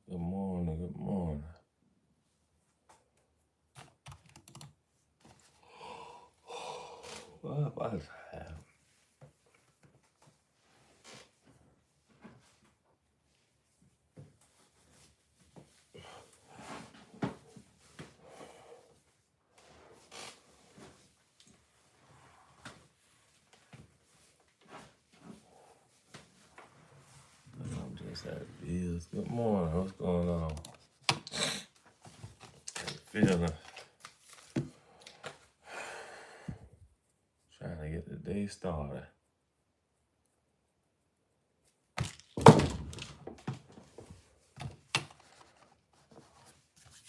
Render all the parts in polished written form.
Good morning, good morning. What is happening? I'm just at bills. Good morning, what's going on? Feeling, trying to get the day started.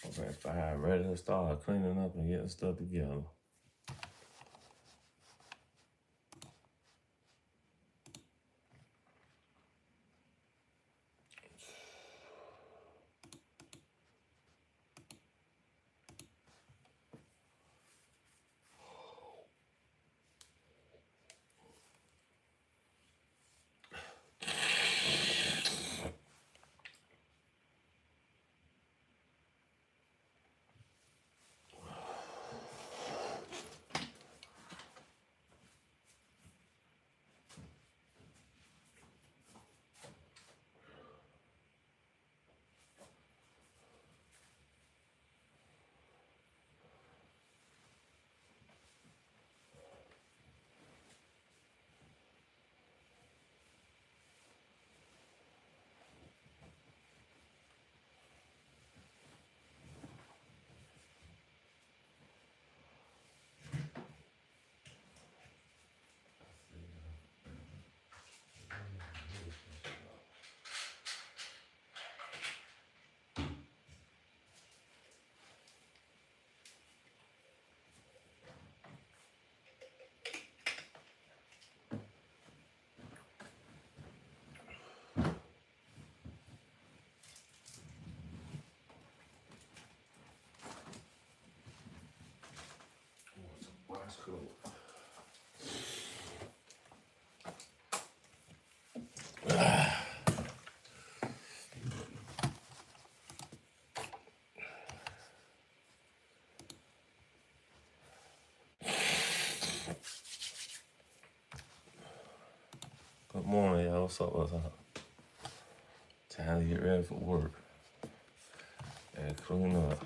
I'm at 5, ready to start cleaning up and getting stuff together. That's cool. Good morning, y'all. What's up? What's up? Time to get ready for work and clean up.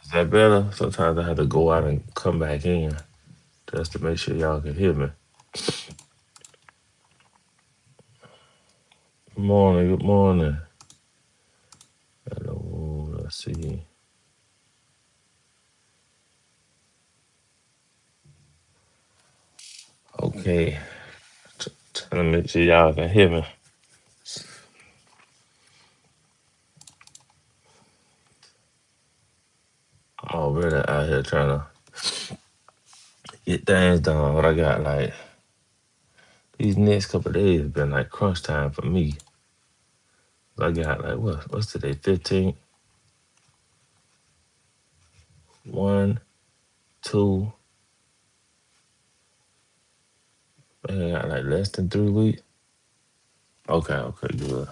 Is that better? Sometimes I have to go out and come back in just to make sure y'all can hear me. Good morning. Good morning. Hello. Let's see. Okay. Trying to make sure y'all can hear me. I'm already out here trying to get things done. What I got like these next couple of days have been like crunch time for me. I got like what's today? 15th? One, two, man, I got like less than 3 weeks. Okay, okay, good.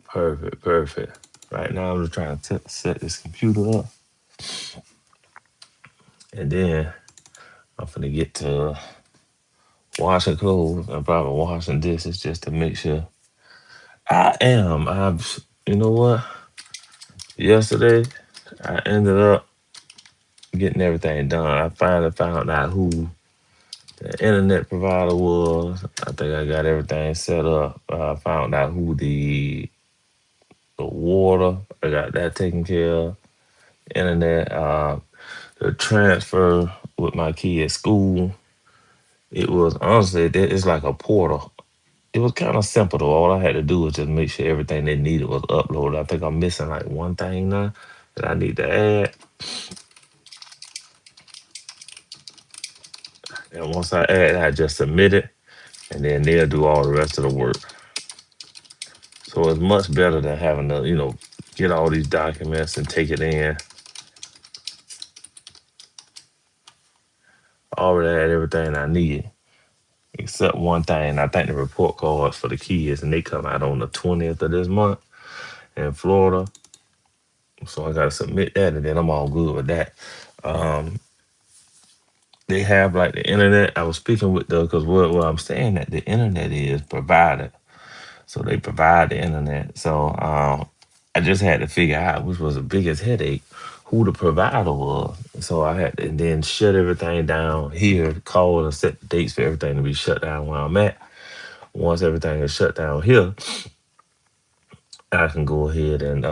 Perfect, perfect. Right now I'm just trying to set this computer up. And then I'm finna get to washing clothes and probably washing dishes just to make sure I am. You know what? Yesterday I ended up getting everything done. I finally found out who the internet provider was. I think I got everything set up. I found out who the water. I got that taken care of. Internet, the transfer with my kid at school. It was honestly, it's like a portal. It was kind of simple though. All I had to do was just make sure everything they needed was uploaded. I think I'm missing like one thing now that I need to add. And once I add, I just submit it, and then they'll do all the rest of the work. So it's much better than having to, get all these documents and take it in. I already had everything I needed except one thing. I think the report cards for the kids, and they come out on the 20th of this month in Florida. So I gotta submit that, and then I'm all good with that. Um, they have like the internet. I was speaking with the because what I'm saying that the internet is provided, so they provide the internet. So I just had to figure out which was the biggest headache, who the provider was. So I had to and then shut everything down here, call and set the dates for everything to be shut down where I'm at. Once everything is shut down here, I can go ahead and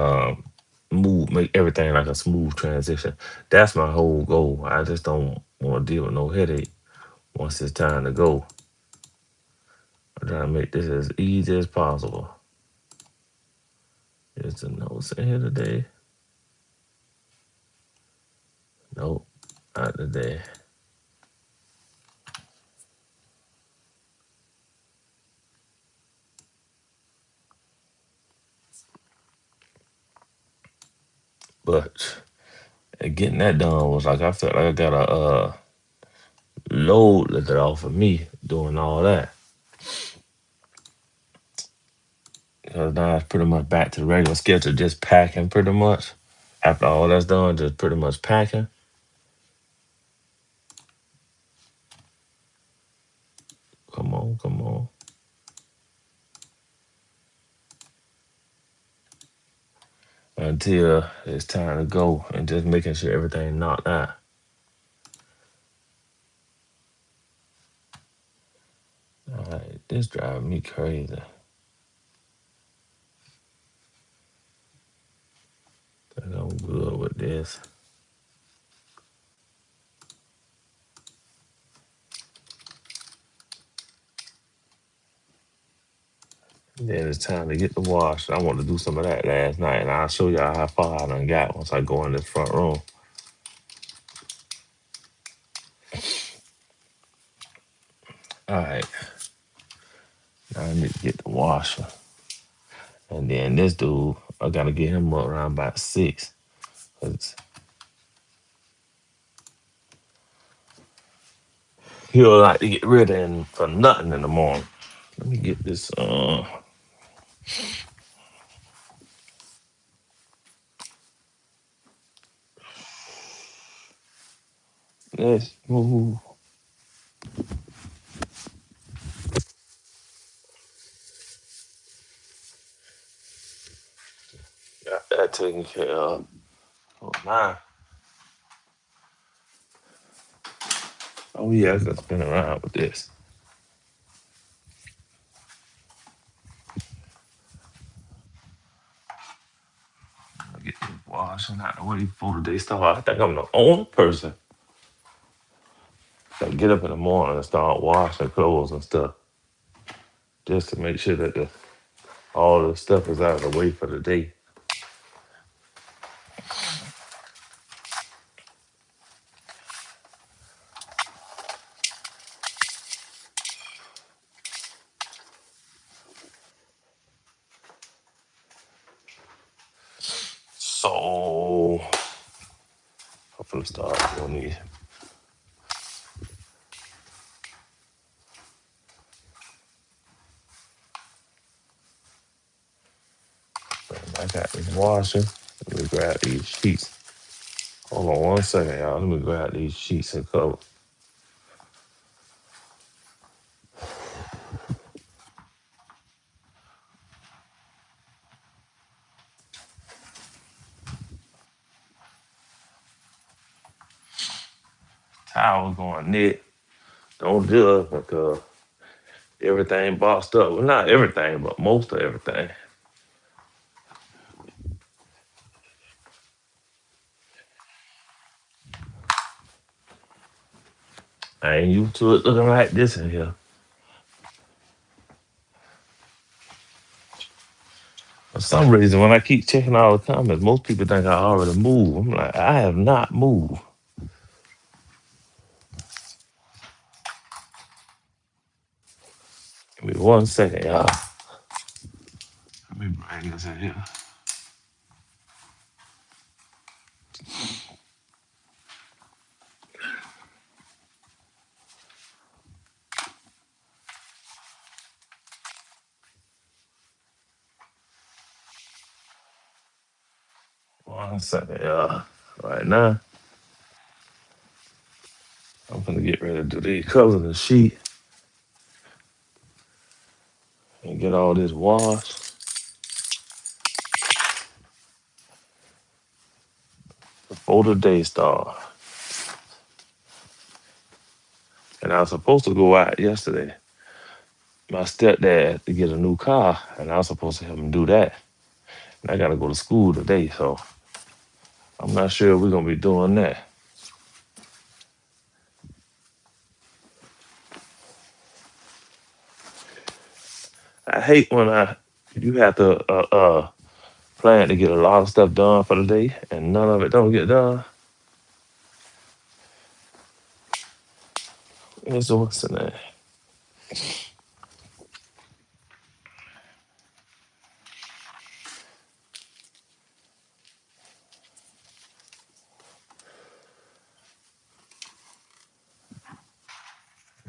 make everything like a smooth transition. That's my whole goal. I just don't want to deal with no headache once it's time to go. I'm trying to make this as easy as possible. Is the notes in here today? Nope, not today. But getting that done was like I felt like I got a load lifted off of me doing all that. Because now it's pretty much back to the regular schedule, just packing pretty much. After all that's done, just pretty much packing. Come on, come on. Until it's time to go and just making sure everything knocked out. All right, this driving me crazy. Think I'm good with this. Then it's time to get the wash. I want to do some of that last night, and I'll show y'all how far I done got once I go in this front room. All right, now I need to get the washer. And then this dude, I gotta get him up around about 6. 'Cause he'll like to get ready and for nothing in the morning. Let me get this, let's move. that taken care of. Oh, my. Oh, yeah, I can spin around with this. I get this washing out the way before the day start. I think I'm the only person that get up in the morning and start washing clothes and stuff just to make sure that all the stuff is out of the way for the day. So I'm gonna start doing these. I got this washer. Let me grab these sheets. Hold on one second, y'all. Let me grab these sheets and cover. Towels going knit. Don't do it because everything boxed up. Well, not everything, but most of everything. I ain't used to it looking like this in here. For some reason, when I keep checking all the comments, most people think I already moved. I'm like, I have not moved. Give me one second, y'all. Let me bring this in here. One second, y'all. Right now, I'm gonna get ready to do these colors of the sheet and get all this washed before the day start. And I was supposed to go out yesterday. My stepdad to get a new car, and I was supposed to help him do that. And I gotta go to school today, so I'm not sure we're gonna be doing that. I hate when you have to plan to get a lot of stuff done for the day, and none of it don't get done. So what's in there?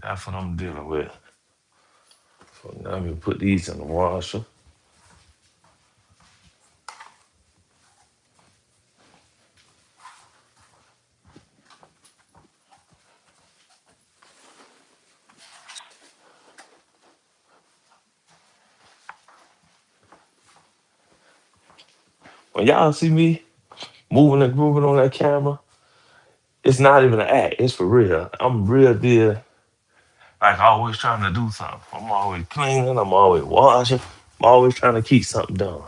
That's what I'm dealing with. So now we put these in the washer. When y'all see me moving and grooving on that camera, it's not even an act. It's for real. I'm real deal. Like always trying to do something. I'm always cleaning. I'm always washing. I'm always trying to keep something done.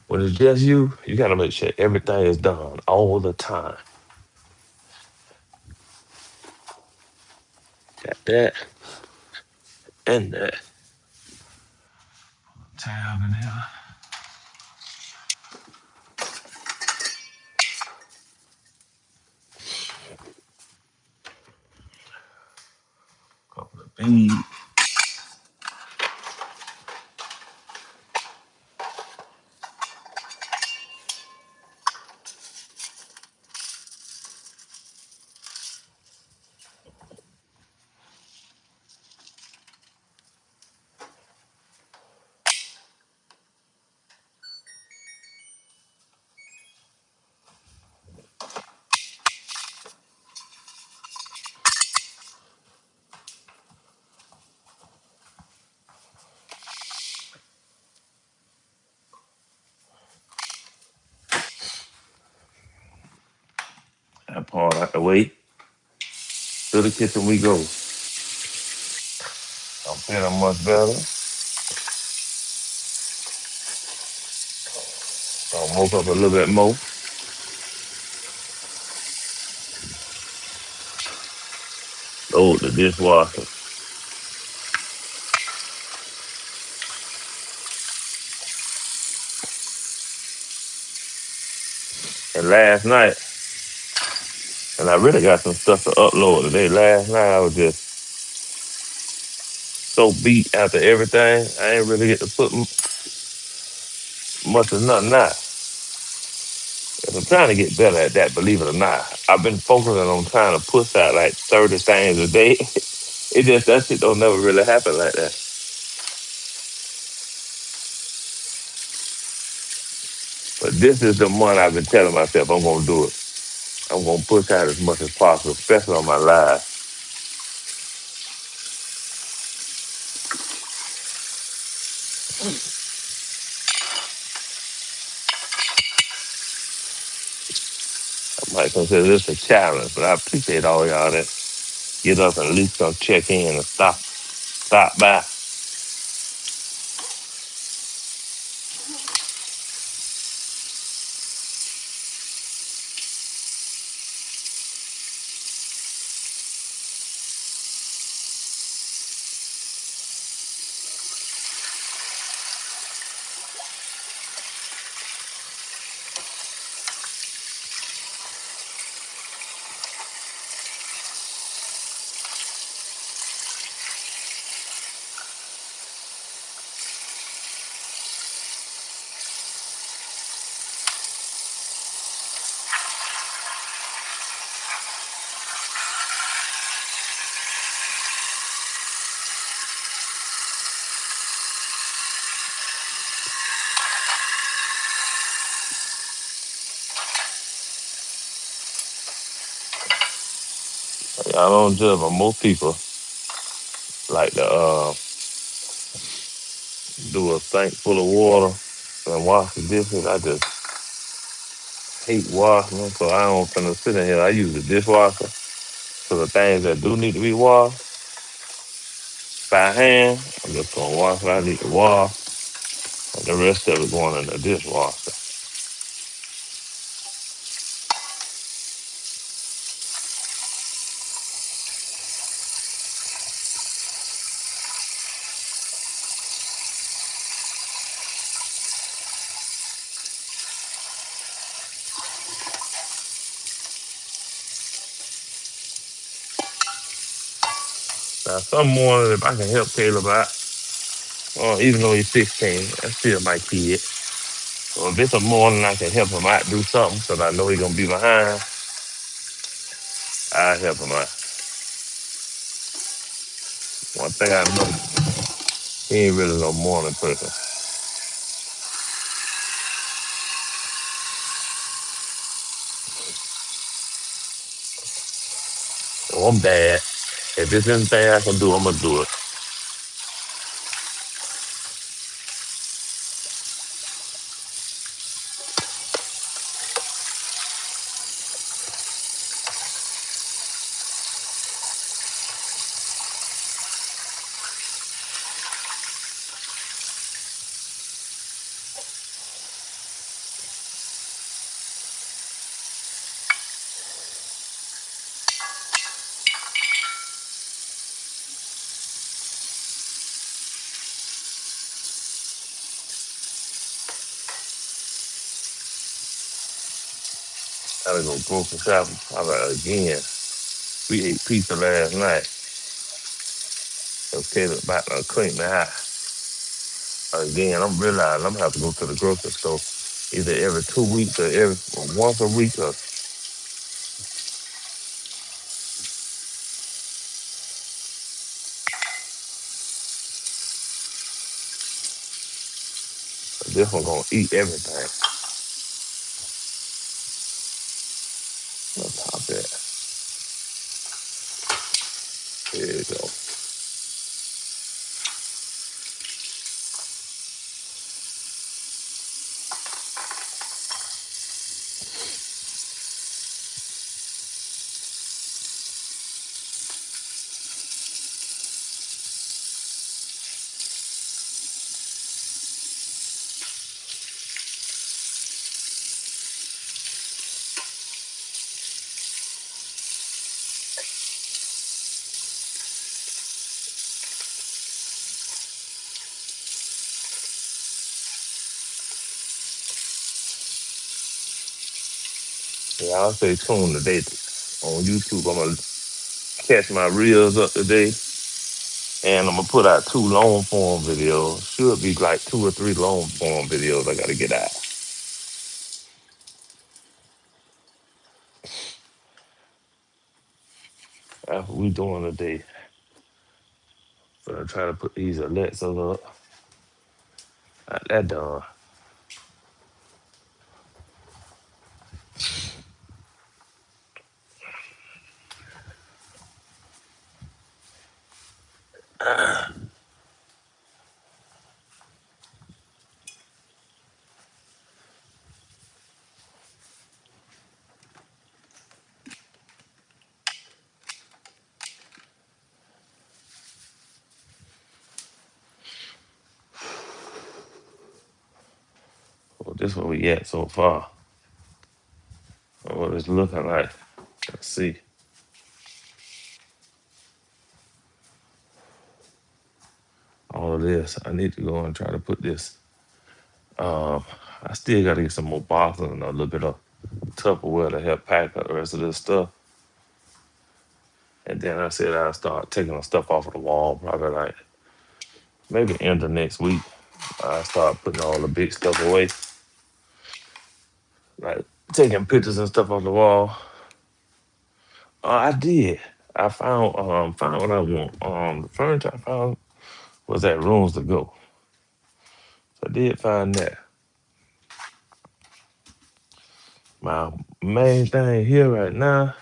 When it's just you gotta make sure everything is done all the time. Got that and that. Tab in here. Couple of beads. That part out the way. To the kitchen we go. I'm feeling much better. So I woke up a little bit more. Load the dishwasher. And last night, and I really got some stuff to upload today. Last night I was just so beat after everything. I ain't really get to put much of nothing out. I'm trying to get better at that, believe it or not. I've been focusing on trying to push out like 30 things a day. It just that shit don't never really happen like that. But this is the month I've been telling myself I'm gonna do it. I'm gonna push out as much as possible, especially on my live. I might consider this a challenge, but I appreciate all y'all that get up and at least come check in and stop by. Y'all don't judge, but most people like to do a sink full of water and wash the dishes. I just hate washing them, so I don't finna sit in here. I use the dishwasher for the things that do need to be washed by hand. I'm just gonna wash what I need to wash, and the rest of it going in the dishwasher. Now, some mornings, if I can help Caleb out, even though he's 16, that's still my kid. So if it's a morning I can help him out do something, because I know he's gonna be behind, I help him out. One thing I know, he ain't really no morning person. So I'm bad. If there's anything I can do, I'm gonna do it. Gotta go grocery shopping. All right, again. We ate pizza last night. So Caleb about to clean the house. Again, I'm realizing I'm gonna have to go to the grocery store either every 2 weeks or every or once a week, or this one gonna eat everything. Let's top that. There you go. Y'all stay tuned today on YouTube. I'm gonna catch my reels up today, and I'm gonna put out two long form videos. Should be like two or three long form videos I gotta get out after we doing today. So I try to put these Alexas up. Got that done. Well, this what we at so far. What it's looking like. Let's see. All of this. I need to go and try to put this. Um, I still got to get some more boxes and a little bit of Tupperware to help pack up the rest of this stuff. And then I said I'll start taking the stuff off of the wall, probably like maybe end of next week. I start putting all the big stuff away, like taking pictures and stuff off the wall. I did. I found what I want. The furniture I found was at Rooms to Go. So I did find that. My main thing here right now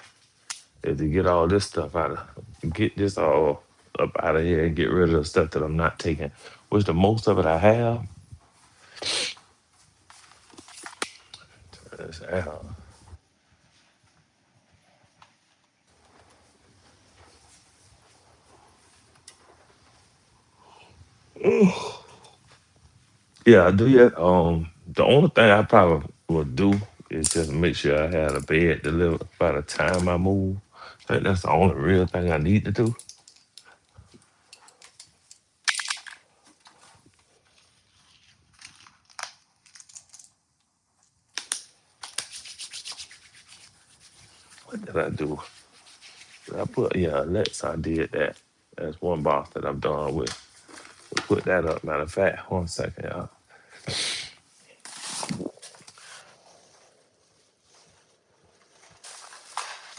is to get all this stuff out of, get this all up out of here and get rid of the stuff that I'm not taking. Which the most of it I have. Is out. Yeah, I do. Yeah. The only thing I probably would do is just make sure I had a bed delivered by the time I move. I think that's the only real thing I need to do. What did I do? Did I put Alexa. I did that. That's one box that I'm done with. We'll put that up. Matter of fact, one second, y'all.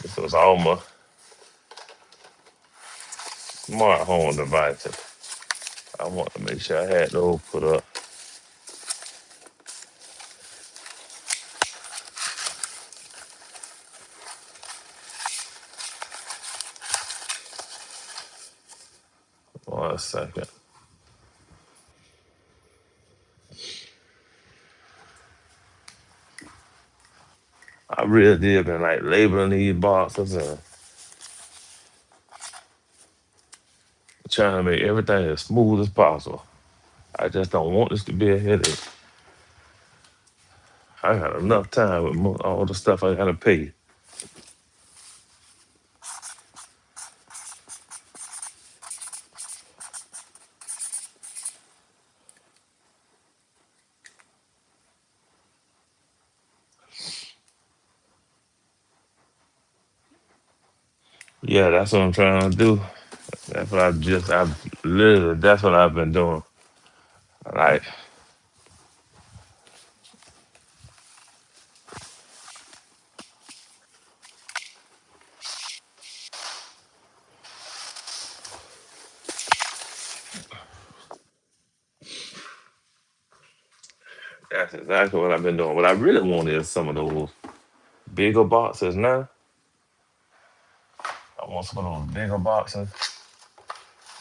This was all my smart home devices. I want to make sure I had those put up. One second. I really did been like labeling these boxes and trying to make everything as smooth as possible. I just don't want this to be a headache. I got enough time with all the stuff I gotta pay. Yeah, that's what I'm trying to do. That's what I've been doing. Like, that's exactly what I've been doing. What I really want is some of those bigger boxes now. I want some of those bigger boxes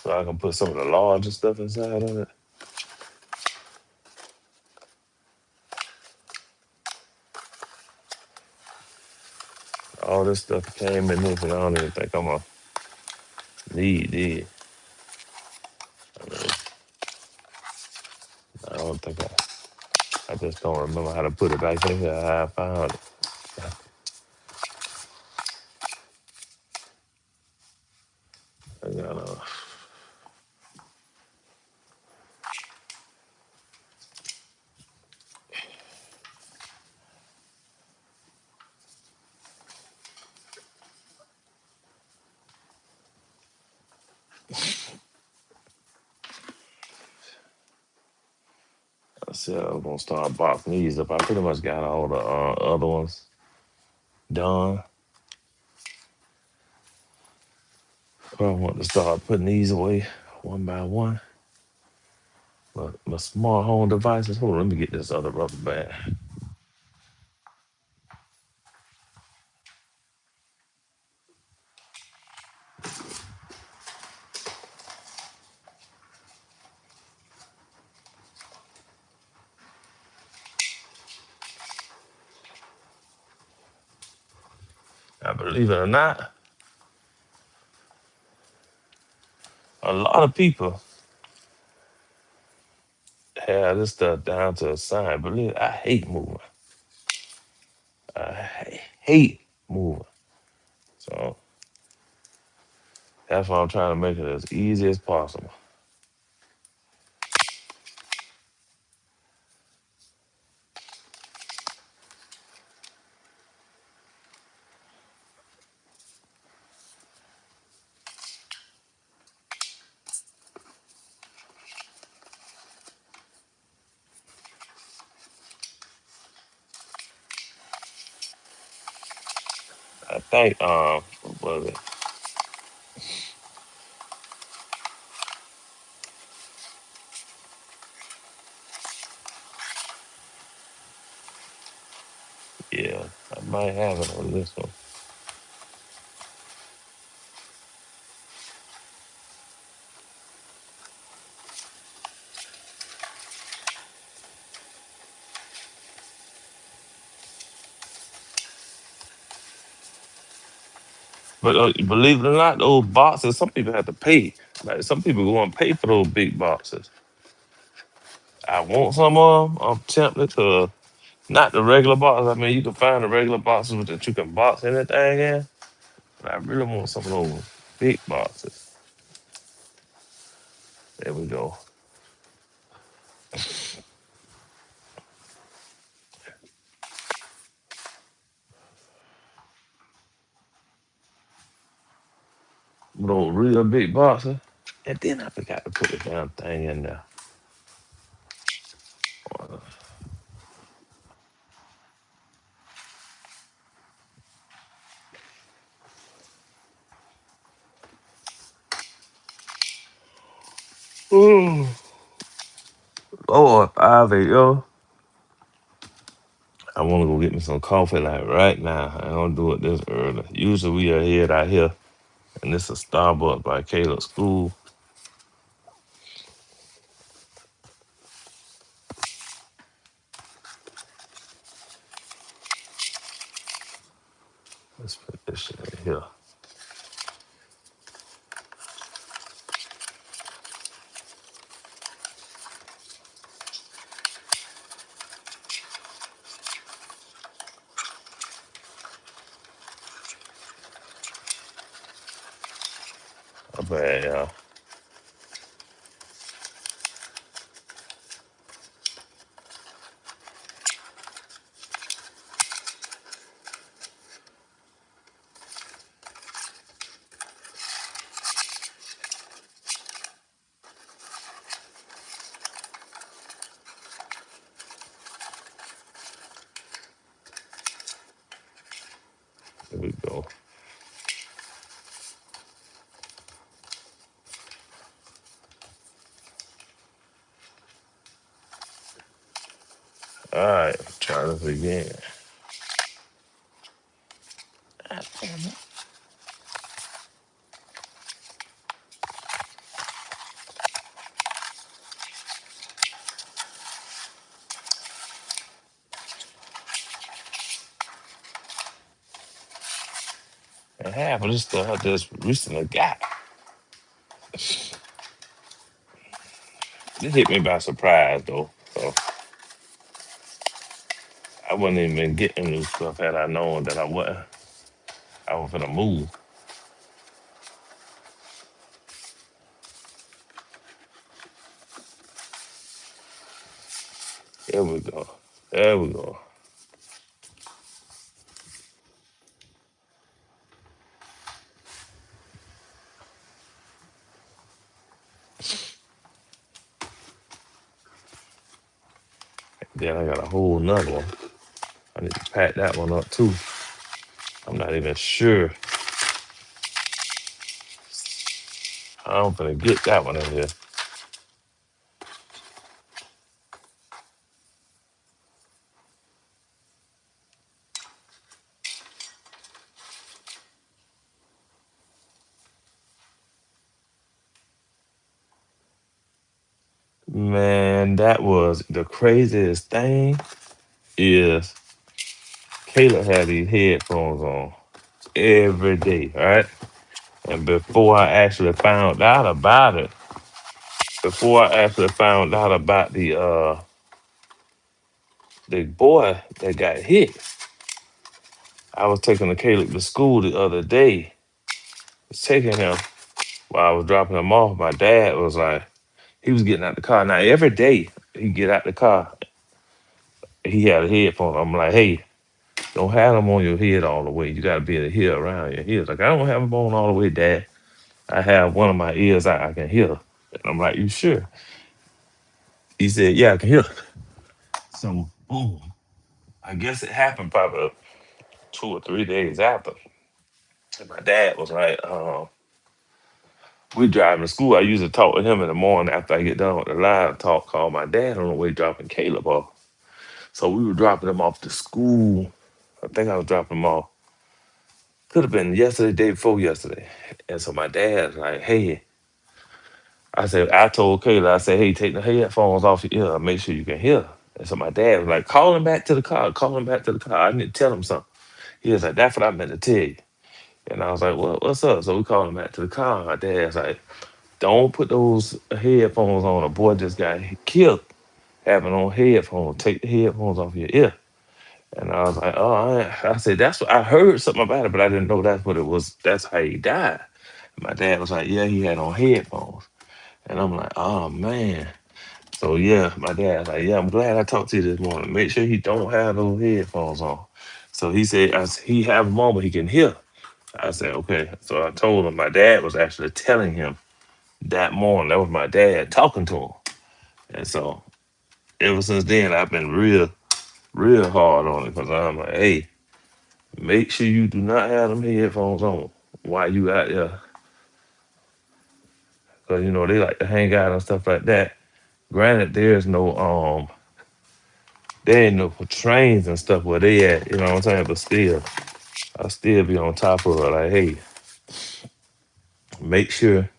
so I can put some of the larger stuff inside of it. All this stuff came in this, and I don't even think I'm gonna need these. I mean, I don't think I just don't remember how to put it back in here. How I found it. I gotta, So I'm gonna start boxing these up. I pretty much got all the other ones done. But I want to start putting these away one by one. My smart home devices. Hold on, let me get this other rubber band. I believe it or not, a lot of people have this stuff down to a sign. Believe it, I hate moving. Hate moving. So that's why I'm trying to make it as easy as possible. I think what was it? Yeah, I might have it on this one. But believe it or not, those boxes, some people have to pay. Like some people go and pay for those big boxes. I want some of them. I'm tempted to not the regular box. I mean, you can find the regular boxes that you can box anything in. But I really want some of those big boxes. There we go. Those real big boxes. And then I forgot to put the damn thing in there. Ooh. Lord, Ivy, yo. I want to go get me some coffee like right now. I don't do it this early. Usually we are head out here, and this is Starbucks by Caleb School. Let's put this shit in here. My bad, y'all. Here we go. All right, try this again. God damn it. And half of this stuff I just recently got. This hit me by surprise though. So I wouldn't even been getting new stuff had I known that I was gonna move. There we go. There we go. then I got a whole nother one. I need to pack that one up too. I'm not even sure. I don't gonna get that one in here. Man, that was the craziest thing is Caleb had these headphones on every day, right? And before I actually found out about it, before I actually found out about the boy that got hit, I was taking the Caleb to school the other day. I was taking him while I was dropping him off. My dad was like, he was getting out the car. Now every day he get out the car, he had a headphone. I'm like, hey, don't have them on your head all the way. You gotta be able to hear around your ears. Like, I don't have them on all the way, Dad. I have one of my ears I can hear. And I'm like, you sure? He said, yeah, I can hear. So boom. I guess it happened probably 2 or 3 days after. And my dad was like, we driving to school. I usually talk to him in the morning after I get done with the live talk, call my dad on the way dropping Caleb off. So we were dropping him off to school. I think I was dropping him off. Could have been yesterday, day before yesterday. And so my dad's like, hey, I told Kayla, I said, hey, take the headphones off your ear. Make sure you can hear. And so my dad was like, call him back to the car. Call him back to the car. I need to tell him something. He was like, that's what I meant to tell you. And I was like, what's up? So we called him back to the car. My dad's like, don't put those headphones on. A boy just got killed having on headphones. Take the headphones off your ear. And I was like, oh, I said, that's what I heard something about it, but I didn't know that's what it was. That's how he died. And my dad was like, yeah, he had on headphones. And I'm like, oh, man. So yeah, my dad's like, yeah, I'm glad I talked to you this morning. Make sure he don't have those headphones on. So he said, he have them on, but he can hear. I said, okay. So I told him my dad was actually telling him that morning. That was my dad talking to him. And so ever since then, I've been real hard on it because I'm like, hey, make sure you do not have them headphones on while you out there. Because, they like to hang out and stuff like that. Granted, there ain't no trains and stuff where they at, you know what I'm saying? But still, I still be on top of it. Like, hey, make sure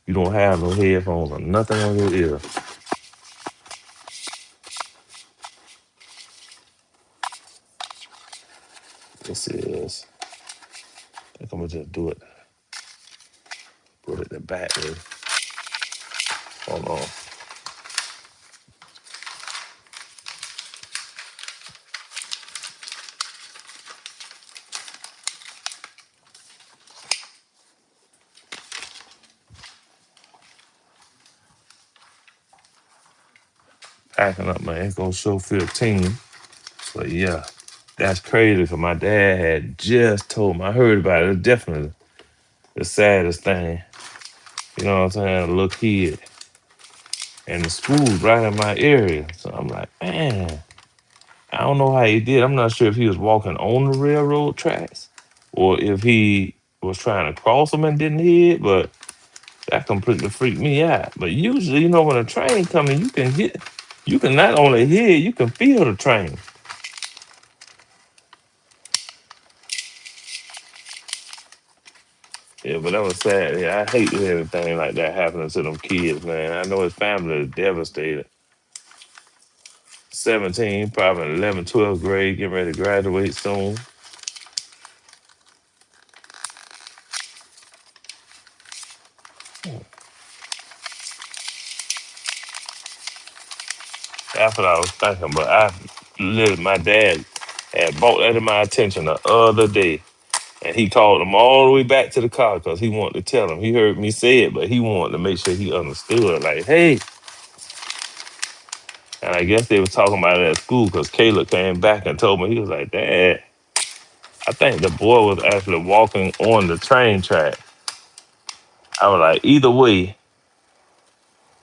you don't have no headphones or nothing on your ear. This is, I think I'm gonna just do it, put it the back way. Hold on. Packing up my Echo Show 15. But yeah, that's crazy because my dad had just told me. I heard about it. It's definitely the saddest thing. You know what I'm saying? A little kid. And the school's right in my area. So I'm like, man, I don't know how he did. I'm not sure if he was walking on the railroad tracks or if he was trying to cross them and didn't hear it, but that completely freaked me out. But usually, when a train coming, you can not only hear, you can feel the train. Yeah, but that was sad. Yeah, I hate to hear anything like that happening to them kids, man. I know his family is devastated. 17, probably in 11th, 12th grade, getting ready to graduate soon. That's what I was thinking, but my dad had brought that to my attention the other day. And he called him all the way back to the car because he wanted to tell him. He heard me say it, but he wanted to make sure he understood. Like, hey. And I guess they was talking about it at school because Caleb came back and told me, he was like, Dad, I think the boy was actually walking on the train track. I was like, either way,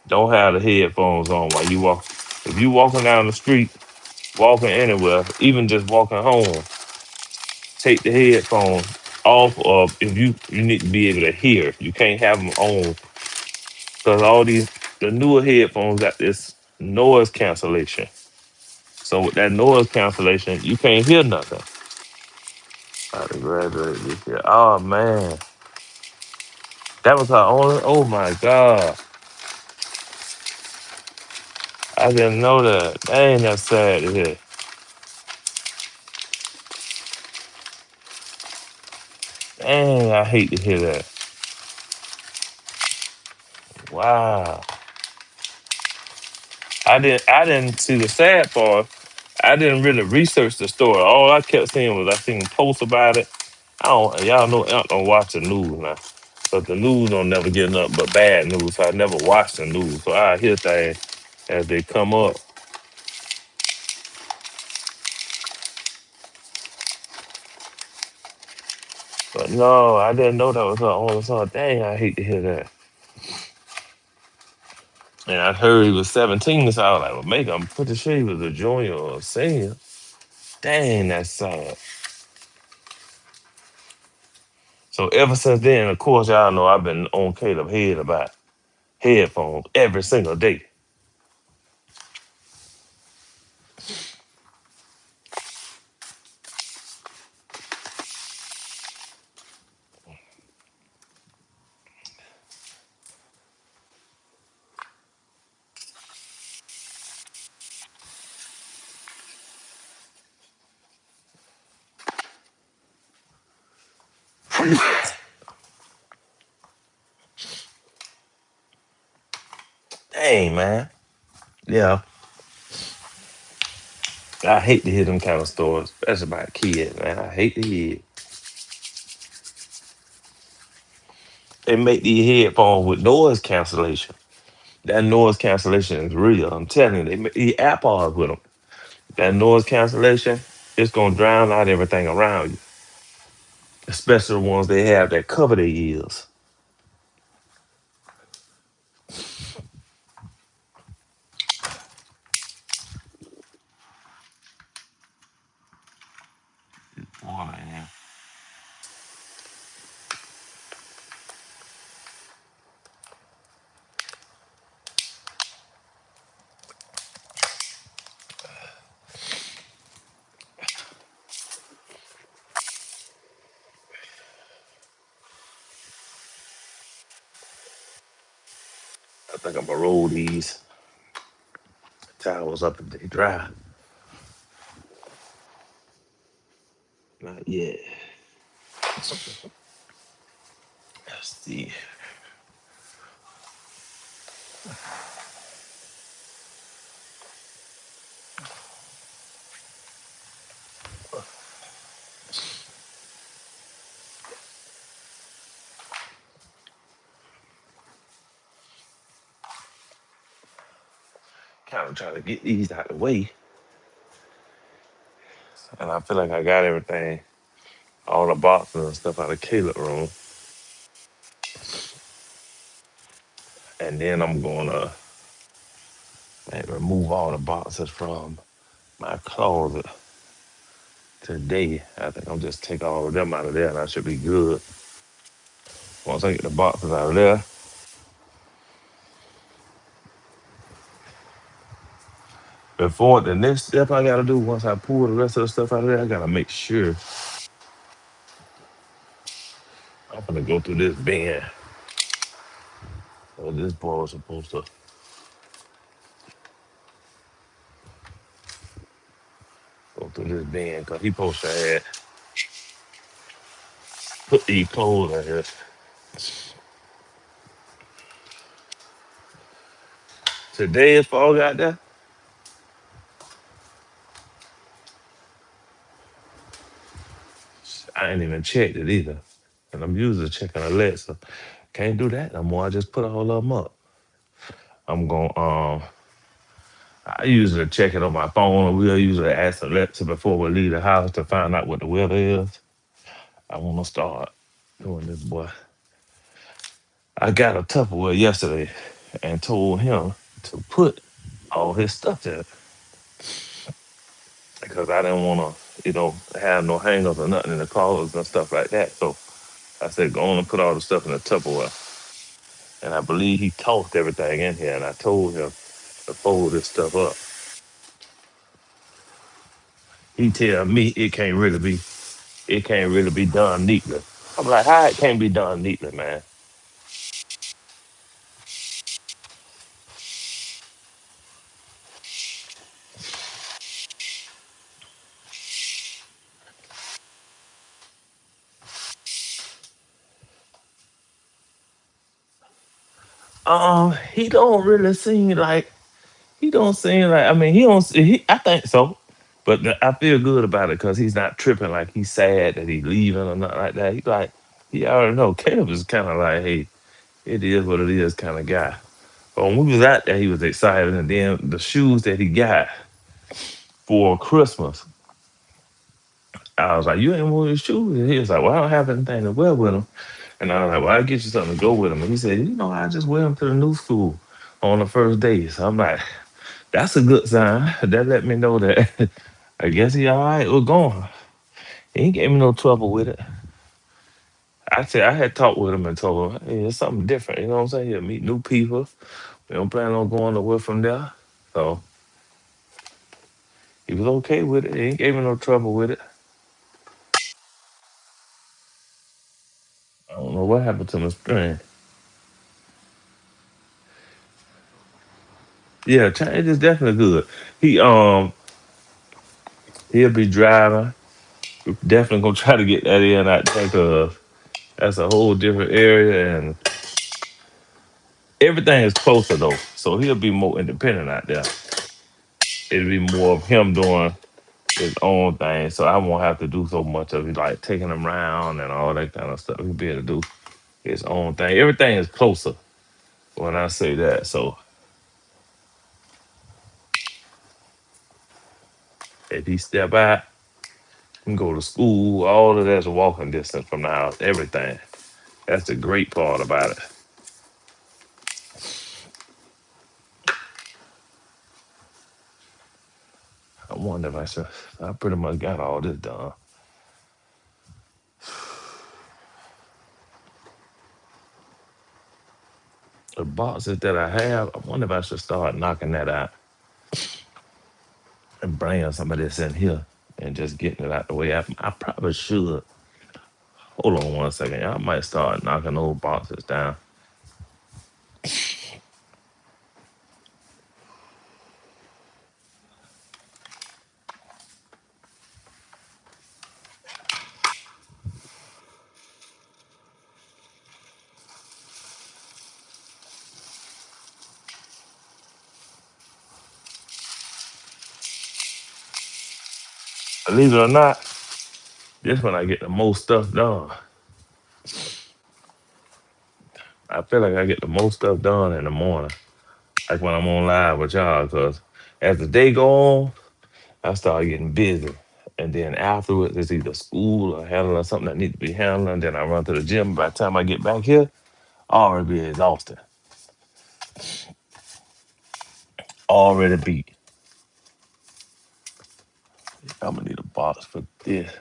don't have the headphones on while you walk. If you walking down the street walking anywhere, even just walking home, take the headphones off. Or if you need to be able to hear, you can't have them on because all these the newer headphones got this noise cancellation. So with that noise cancellation, you can't hear nothing. I had to graduate this year. Oh man, that was her only. Oh my god, I didn't know that. Dang, that's sad to hear. Dang, I hate to hear that. Wow, I didn't see the sad part. I didn't really research the story. All I kept seeing was I seen posts about it. I don't. Y'all know I don't watch the news now, but the news don't never get nothing but bad news. So I never watch the news. So I hear things as they come up. But no, I didn't know that was her only son. Dang, I hate to hear that. And I heard he was 17, so I was like, well, make I'm pretty sure he was a junior or a senior. Dang, that's sad. So ever since then, of course, y'all know I've been on Caleb head about headphones every single day. Dang, man. Yeah, I hate to hear them kind of stories, especially about kids, man. I hate to hear it. They make these headphones with noise cancellation. That noise cancellation is real. I'm telling you, they make these AirPods with them. That noise cancellation, it's gonna drown out everything around you, especially the ones they have that cover their ears. Oh man, I think I'm gonna roll these towels up if they dry. Not yet. Let's see. Kind of trying to get these out of the way, and I feel like I got everything, all the boxes and stuff out of Caleb room, and then I'm gonna like, remove all the boxes from my closet today. I think I'm just take all of them out of there, and I should be good. Once I get the boxes out of there, before the next step I gotta do, once I pull the rest of the stuff out of there, I gotta make sure I'm gonna go through this bin. So this boy was supposed to go through this bin because he supposed to have put these clothes in here. Today is fall got there. I ain't even checked it either. And I'm usually checking Alexa. Can't do that no more. I just put all of them up. I'm going I usually check it on my phone. We'll usually ask Alexa before we leave the house to find out what the weather is. I wanna start doing this, boy. I got a Tupperware yesterday and told him to put all his stuff in it. because I didn't want to, have no hangers or nothing in the clothes and stuff like that. So I said, go on and put all the stuff in the Tupperware. And I believe he tossed everything in here, and I told him to fold this stuff up. He tell me it can't really be done neatly. I'm like, how it can't be done neatly, man? He don't really seem like he don't seem like. I mean, he don't. I think so, but I feel good about it because he's not tripping like he's sad that he's leaving or nothing like that. He like he already know. Caleb is kind of like, hey, it is what it is kind of guy. But when we was out there, he was excited, and then the shoes that he got for Christmas, I was like, you ain't wear his shoes. And he was like, well, I don't have anything to wear with them. And I was like, well, I'll get you something to go with them. And he said, I just wear them to the new school on the first day. So I'm like, that's a good sign. That let me know that I guess he all right. We're going. He ain't gave me no trouble with it. I said I had talked with him and told him, hey, it's something different. You know what I'm saying? He'll meet new people. We don't plan on going nowhere from there. So he was okay with it. He ain't gave me no trouble with it. I don't know what happened to my string. Yeah, change is definitely good. He he'll be driving. Definitely gonna try to get that in out there because that's a whole different area and everything is closer though. So he'll be more independent out there. It'll be more of him doing his own thing. So I won't have to do so much of it, like taking him around and all that kind of stuff. He'll be able to do his own thing. Everything is closer when I say that. So if he step out and go to school, all of that's walking distance from the house, everything. That's the great part about it. I wonder if I pretty much got all this done. The boxes that I have, I wonder if I should start knocking that out and bringing some of this in here and just getting it out the way. I probably should. Hold on one second. I might start knocking old boxes down. Believe it or not, this when I get the most stuff done. I feel like I get the most stuff done in the morning, like when I'm on live with y'all, because as the day go on, I start getting busy. And then afterwards, it's either school or handling something that needs to be handled. Then I run to the gym. By the time I get back here, I already be exhausted, already beat. I'm gonna need a box for this.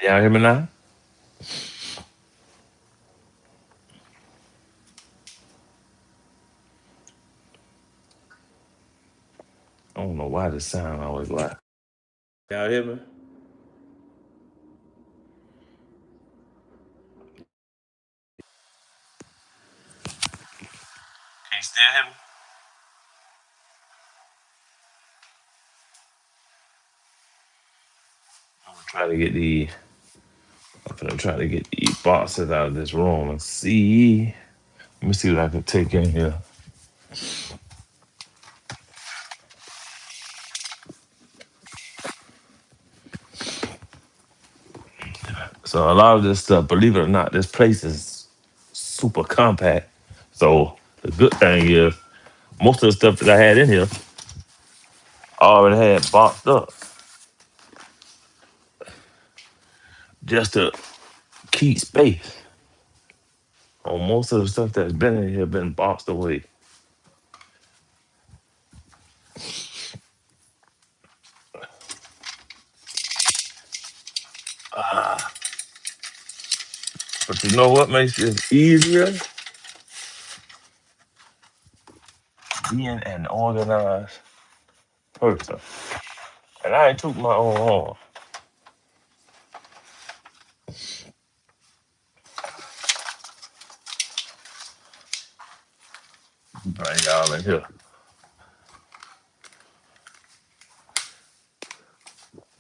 Y'all hear me now? I don't know why the sound always like. Y'all hear me? Can you still hear me? I'm gonna try to get the. I'm gonna try to get the boxes out of this room and see. Let me see what I can take in here. So a lot of this stuff, believe it or not, this place is super compact. So the good thing is most of the stuff that I had in here I already had boxed up just to keep space. On most of the stuff that's been in here been boxed away. But you know what makes this easier? Being an organized person. And I ain't took my own horn. Bring y'all in here.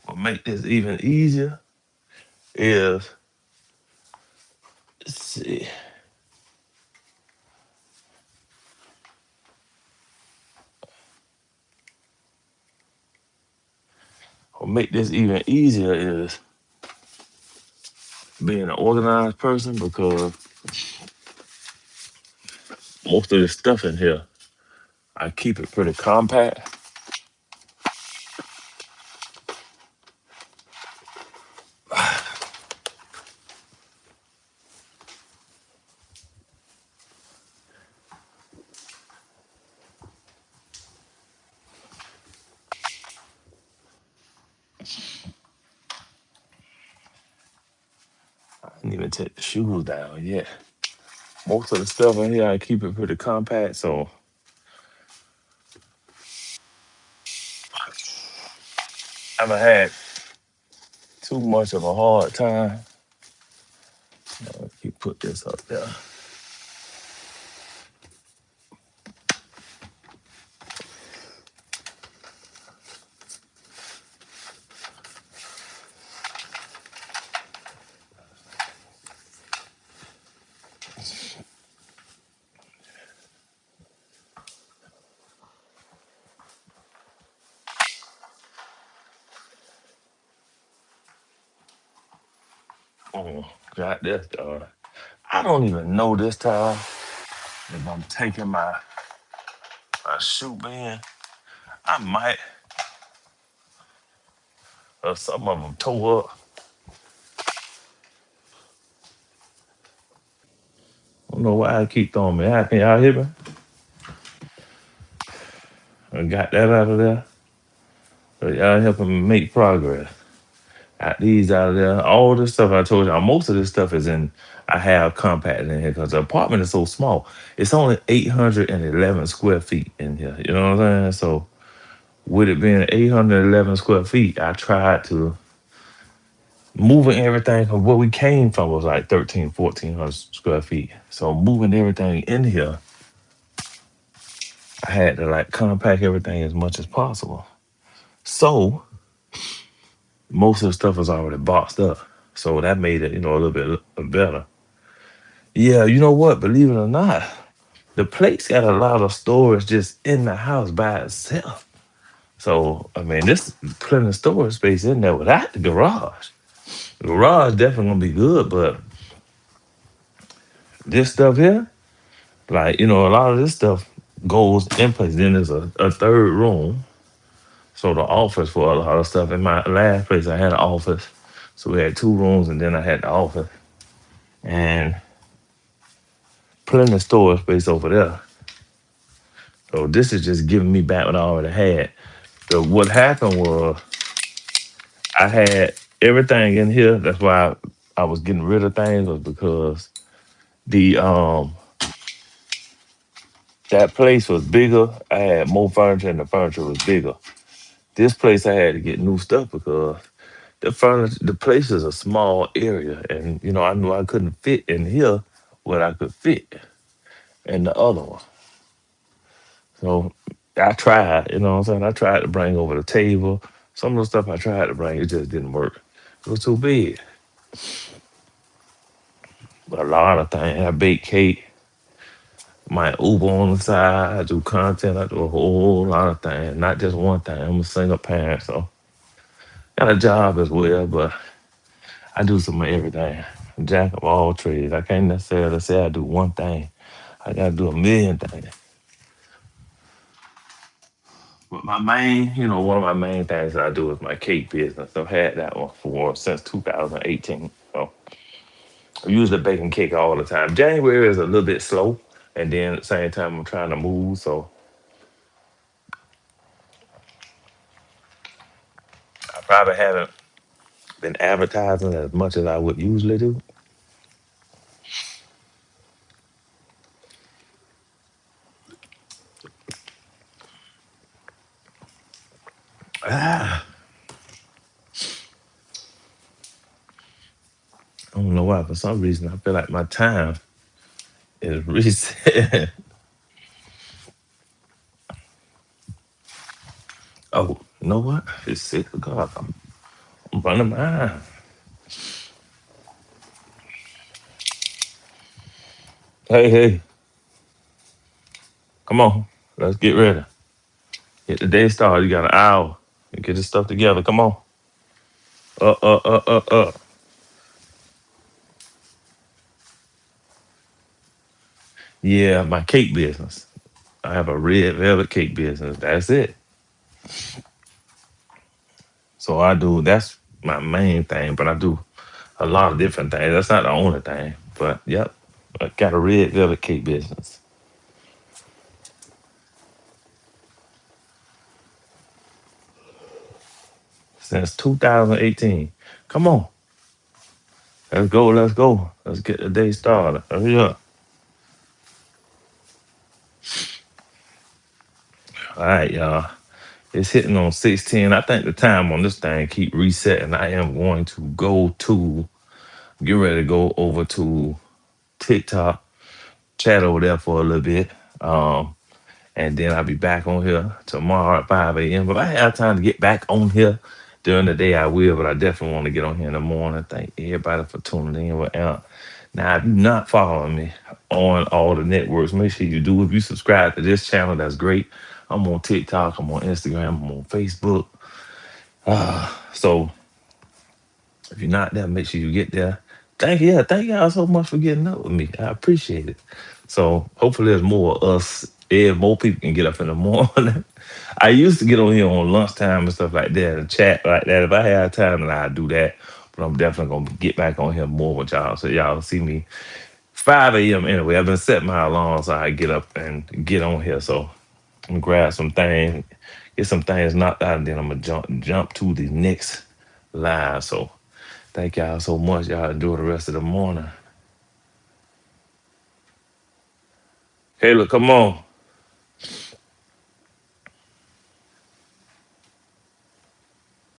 What make this even easier is, let's see, what make this even easier is being an organized person because most of the stuff in here, I keep it pretty compact. I didn't even take the shoes down yet. Most of the stuff in here, I keep it pretty compact, so I haven't had too much of a hard time. You put this up there. Oh, got this done. I don't even know this time if I'm taking my shoe bin. I might, or some of them tore up. I don't know why I keep throwing me out. Can y'all hear me? I got that out of there. So y'all helping me make progress. Got these out of there. All this stuff I told y'all, most of this stuff is in, I have compact in here because the apartment is so small. It's only 811 square feet in here. You know what I'm saying? So with it being 811 square feet, I tried to moving everything from where we came from was like 1,400 square feet. So moving everything in here, I had to like compact everything as much as possible. So most of the stuff was already boxed up. So that made it, a little bit better. Yeah, you know what? Believe it or not, the place got a lot of storage just in the house by itself. So I mean, this plenty of storage space in there without the garage. The garage definitely gonna be good, but this stuff here, like a lot of this stuff goes in place. Then there's a third room, so the office for a lot of stuff. In my last place, I had an office, so we had two rooms, and then I had the office and plenty of storage space over there. So this is just giving me back what I already had. So what happened was I had everything in here. That's why I was getting rid of things was because the that place was bigger. I had more furniture and the furniture was bigger. This place I had to get new stuff because the furniture, the place is a small area, and I knew I couldn't fit in here what I could fit in the other one. So I tried, what I'm saying? I tried to bring over the table. Some of the stuff I tried to bring, it just didn't work. It was too big. But a lot of things. I bake cake, my Uber on the side, I do content, I do a whole lot of things, not just one thing. I'm a single parent, so got a job as well, but I do some of everything. Jack of all trades. I can't necessarily say I do one thing. I gotta do a million things. But my main, one of my main things that I do is my cake business. I've had that one for since 2018. So I'm usually baking cake all the time. January is a little bit slow, and then at the same time I'm trying to move, so I probably haven't been advertising as much as I would usually do. Ah, I don't know why. For some reason, I feel like my time is reset. Oh, you know what? It's 6 o'clock. I'm running behind. Hey, hey, come on. Let's get ready. Get the day started. You got an hour. Get this stuff together. Come on. Uh. Yeah, my cake business. I have a red velvet cake business. That's it. So that's my main thing, but I do a lot of different things. That's not the only thing. But yep, I got a red velvet cake business since 2018. Come on. Let's go. Let's go. Let's get the day started. Hurry up. All right, y'all. It's hitting on 16. I think the time on this thing keep resetting. I am going to get ready to go over to TikTok, chat over there for a little bit. And then I'll be back on here tomorrow at 5 a.m. If I have time to get back on here during the day, I will, but I definitely want to get on here in the morning. Thank everybody for tuning in with Amp. Now, if you're not following me on all the networks, make sure you do. If you subscribe to this channel, that's great. I'm on TikTok, I'm on Instagram, I'm on Facebook. So if you're not there, make sure you get there. Thank y'all so much for getting up with me. I appreciate it. So hopefully there's more of us. Yeah, more people can get up in the morning. I used to get on here on lunchtime and stuff like that and chat like that. If I had time, then I'd do that. But I'm definitely gonna get back on here more with y'all. So y'all see me 5 a.m. anyway. I've been setting my alarm so I get up and get on here. So I'm gonna grab some things, get some things knocked out, and then I'm gonna jump to the next live. So thank y'all so much. Y'all enjoy the rest of the morning. Kayla, come on.